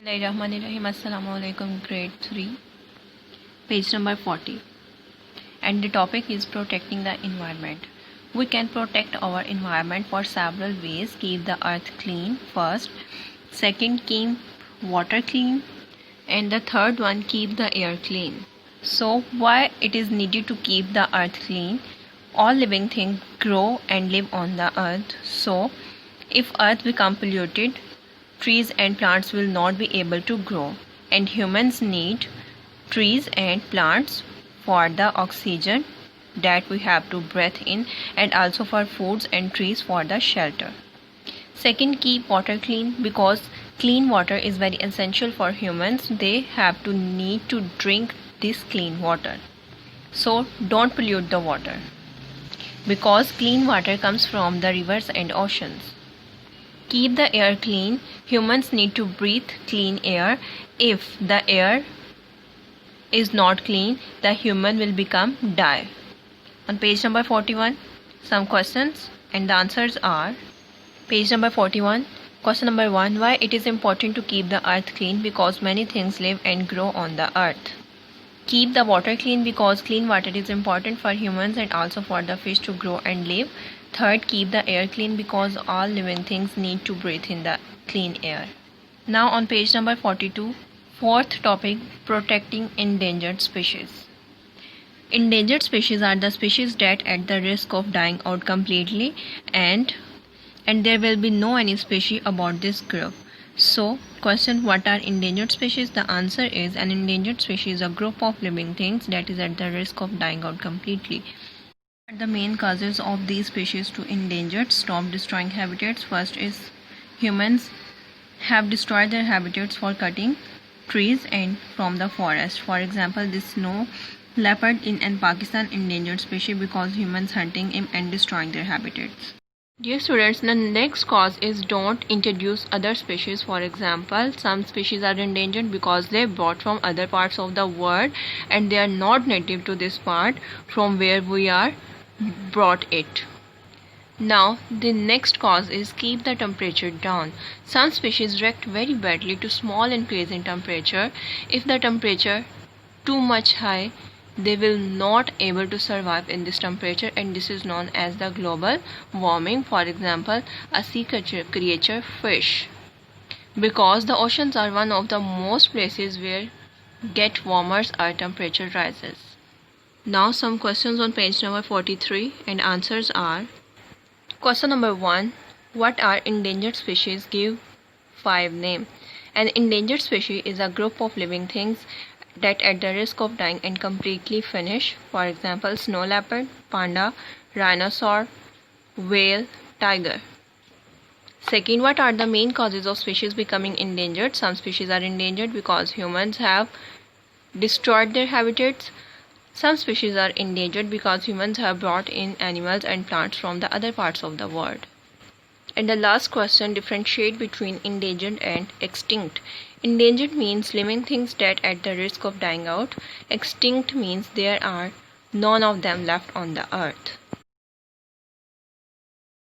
Bismillahirrahmanirrahim. Assalamu alaikum. Grade 3, page number 40, and the topic is protecting the environment. We can protect our environment for several ways. Keep the earth clean first, second, keep water clean, and the third one, keep the air clean. So why it is needed to keep the earth clean? All living things grow and live on the earth. So if earth become polluted, trees and plants will not be able to grow, and humans need trees and plants for the oxygen that we have to breathe in, and also for foods and trees for the shelter. Second, keep water clean, because clean water is very essential for humans. They have to need to drink this clean water. So don't pollute the water, because clean water comes from the rivers and oceans. Keep the air clean. Humans need to breathe clean air. If the air is not clean, the human will become die. On page number 41, some questions and the answers are: page number 41, question number 1, why it is important to keep the earth clean? Because many things live and grow on the earth. Keep the water clean, because clean water is important for humans and also for the fish to grow and live. Third, keep the air clean, because all living things need to breathe in the clean air. Now on page number 42, fourth topic, protecting endangered species. Endangered species are the species that at the risk of dying out completely, and there will be no any species about this group. So question, what are endangered species? The answer is, an endangered species is a group of living things that is at the risk of dying out completely. The main causes of these species to endangered: stop destroying habitats. First is, humans have destroyed their habitats for cutting trees and from the forest. For example, this snow leopard in Pakistan, endangered species because humans hunting him and destroying their habitats. Dear students, the next cause is, don't introduce other species. For example, some species are endangered because they brought from other parts of the world and they are not native to this part from where we are brought it. Now the next cause is, keep the temperature down. Some species react very badly to small increase in temperature. If the temperature too much high, they will not able to survive in this temperature, and this is known as the global warming. For example, a sea creature fish, because the oceans are one of the most places where get warmer our temperature rises. Now some questions on page number 43 and answers are: question number 1, what are endangered species? Give 5 names. An endangered species is a group of living things that at the risk of dying and completely finish. For example, snow leopard, panda, rhinoceros, whale, tiger. Second, what are the main causes of species becoming endangered? Some species are endangered because humans have destroyed their habitats. Some species are endangered because humans have brought in animals and plants from the other parts of the world. And the last question, differentiate between endangered and extinct. Endangered means living things that at the risk of dying out. Extinct means there are none of them left on the earth.